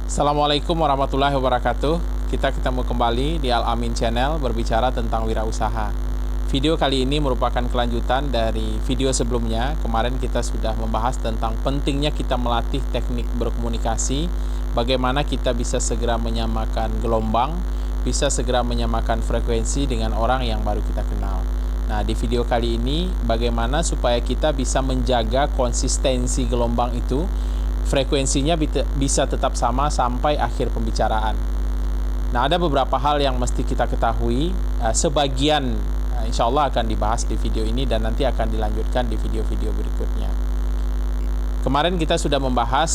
Assalamualaikum warahmatullahi wabarakatuh. Kita ketemu kembali di Al-Amin Channel berbicara tentang wirausaha. Video kali ini merupakan kelanjutan dari video sebelumnya. Kemarin kita sudah membahas tentang pentingnya kita melatih teknik berkomunikasi, bagaimana kita bisa segera menyamakan gelombang, bisa segera menyamakan frekuensi dengan orang yang baru kita kenal. Nah, di video kali ini bagaimana supaya kita bisa menjaga konsistensi gelombang itu, frekuensinya bisa tetap sama sampai akhir pembicaraan. Nah, ada beberapa hal yang mesti kita ketahui. Sebagian insya Allah akan dibahas di video ini dan nanti akan dilanjutkan di video-video berikutnya. Kemarin kita sudah membahas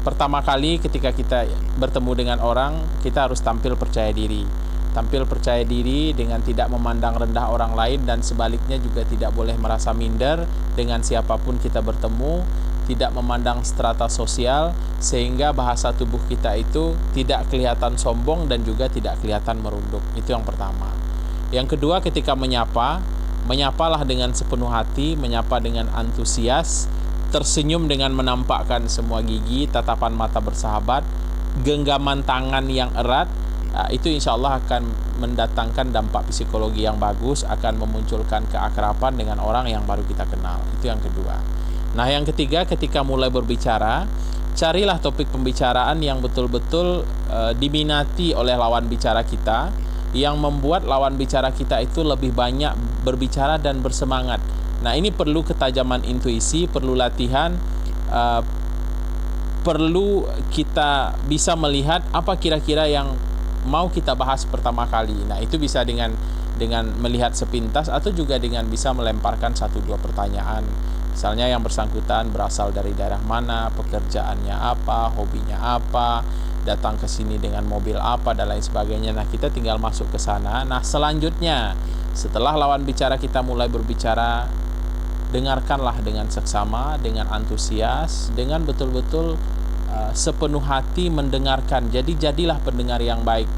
pertama kali ketika kita bertemu dengan orang, kita harus tampil percaya diri. Tampil percaya diri dengan tidak memandang rendah orang lain, dan sebaliknya juga tidak boleh merasa minder dengan siapapun kita bertemu, tidak memandang strata sosial, sehingga bahasa tubuh kita itu tidak kelihatan sombong dan juga tidak kelihatan merunduk. Itu yang pertama. Yang kedua, ketika menyapalah dengan sepenuh hati, menyapa dengan antusias, tersenyum dengan menampakkan semua gigi, tatapan mata bersahabat, genggaman tangan yang erat. Itu insya Allah akan mendatangkan dampak psikologi yang bagus, akan memunculkan keakraban dengan orang yang baru kita kenal. Itu yang kedua. Nah, yang ketiga, ketika mulai berbicara, carilah topik pembicaraan yang betul-betul diminati oleh lawan bicara kita, yang membuat lawan bicara kita itu lebih banyak berbicara dan bersemangat. Nah, ini perlu ketajaman intuisi, perlu latihan, perlu kita bisa melihat apa kira-kira yang mau kita bahas pertama kali. Nah, itu bisa dengan melihat sepintas atau juga dengan bisa melemparkan 1-2 pertanyaan. Misalnya yang bersangkutan berasal dari daerah mana, pekerjaannya apa, hobinya apa, datang ke sini dengan mobil apa, dan lain sebagainya. Nah, kita tinggal masuk ke sana. Nah, selanjutnya setelah lawan bicara kita mulai berbicara, dengarkanlah dengan seksama, dengan antusias, dengan betul-betul sepenuh hati mendengarkan. Jadi jadilah pendengar yang baik.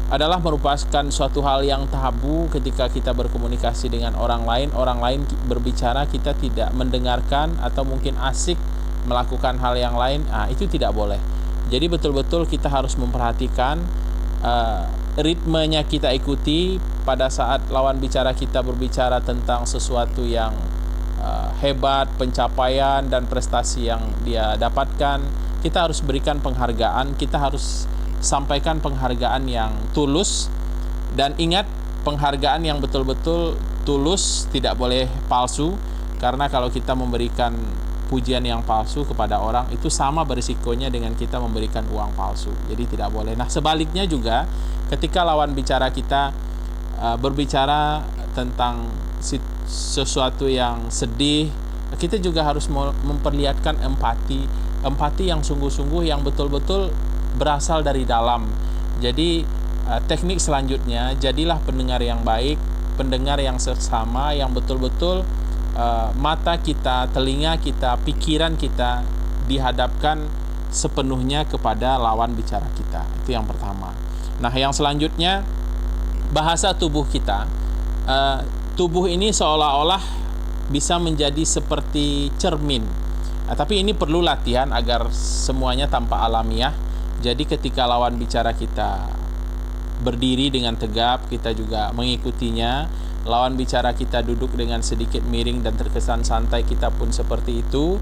Adalah merupakan suatu hal yang tabu ketika kita berkomunikasi dengan orang lain berbicara, kita tidak mendengarkan atau mungkin asik melakukan hal yang lain. Itu tidak boleh. Jadi betul-betul kita harus memperhatikan ritmenya, kita ikuti pada saat lawan bicara kita berbicara tentang sesuatu yang hebat, pencapaian dan prestasi yang dia dapatkan. Kita harus berikan penghargaan, kita harus sampaikan penghargaan yang tulus, dan ingat, penghargaan yang betul-betul tulus, tidak boleh palsu, karena kalau kita memberikan pujian yang palsu kepada orang, itu sama berisikonya dengan kita memberikan uang palsu. Jadi tidak boleh. Nah, sebaliknya juga ketika lawan bicara kita berbicara tentang sesuatu yang sedih, kita juga harus memperlihatkan empati yang sungguh-sungguh, yang betul-betul berasal dari dalam. Jadi teknik selanjutnya, jadilah pendengar yang baik, pendengar yang seksama, yang betul-betul mata kita, telinga kita, pikiran kita dihadapkan sepenuhnya kepada lawan bicara kita. Itu yang pertama. Nah, yang selanjutnya, bahasa tubuh kita. Tubuh ini seolah-olah bisa menjadi seperti cermin. Tapi ini perlu latihan agar semuanya tampak alamiah. Jadi ketika lawan bicara kita berdiri dengan tegap, kita juga mengikutinya. Lawan bicara kita duduk dengan sedikit miring dan terkesan santai, kita pun seperti itu.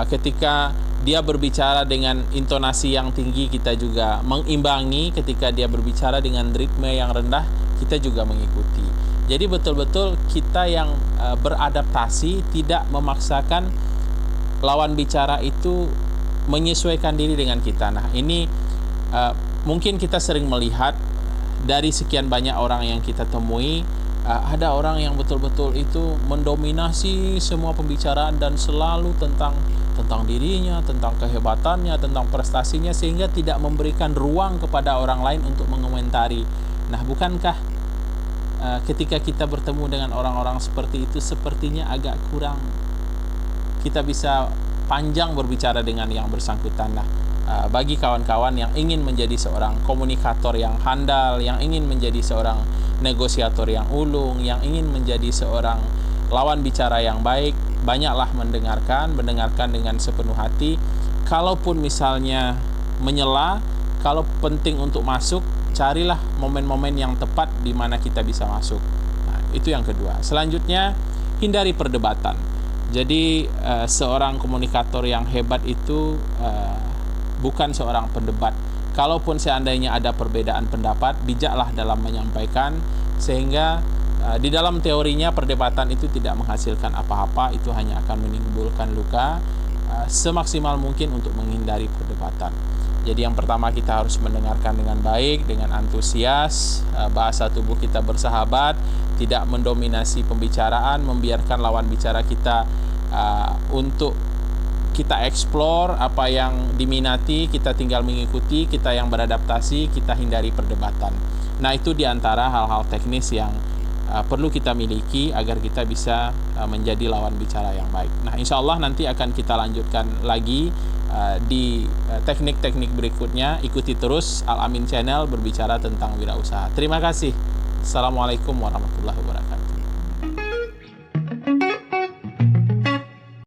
Ketika dia berbicara dengan intonasi yang tinggi, kita juga mengimbangi. Ketika dia berbicara dengan ritme yang rendah, kita juga mengikuti. Jadi betul-betul kita yang beradaptasi, tidak memaksakan lawan bicara itu menyesuaikan diri dengan kita. Nah, ini mungkin kita sering melihat dari sekian banyak orang yang kita temui, ada orang yang betul-betul itu mendominasi semua pembicaraan dan selalu tentang dirinya, tentang kehebatannya, tentang prestasinya, sehingga tidak memberikan ruang kepada orang lain untuk mengomentari. Nah, bukankah ketika kita bertemu dengan orang-orang seperti itu, sepertinya agak kurang kita bisa panjang berbicara dengan yang bersangkutan. Nah, bagi kawan-kawan yang ingin menjadi seorang komunikator yang handal, yang ingin menjadi seorang negosiator yang ulung, yang ingin menjadi seorang lawan bicara yang baik, banyaklah mendengarkan dengan sepenuh hati. Kalaupun misalnya menyela, kalau penting untuk masuk, carilah momen-momen yang tepat di mana kita bisa masuk. Nah, itu yang kedua. Selanjutnya, hindari perdebatan. Jadi seorang komunikator yang hebat itu bukan seorang pendebat. Kalaupun seandainya ada perbedaan pendapat, bijaklah dalam menyampaikan, sehingga di dalam teorinya perdebatan itu tidak menghasilkan apa-apa, itu hanya akan menimbulkan luka. Semaksimal mungkin untuk menghindari perdebatan. Jadi yang pertama, kita harus mendengarkan dengan baik, dengan antusias, bahasa tubuh kita bersahabat, tidak mendominasi pembicaraan, membiarkan lawan bicara kita untuk kita explore apa yang diminati, kita tinggal mengikuti, kita yang beradaptasi, kita hindari perdebatan. Nah, itu diantara hal-hal teknis yang perlu kita miliki agar kita bisa menjadi lawan bicara yang baik. Nah, insya Allah nanti akan kita lanjutkan lagi di teknik-teknik berikutnya. Ikuti terus Al Amin Channel berbicara tentang wirausaha. Terima kasih. Assalamualaikum warahmatullahi wabarakatuh.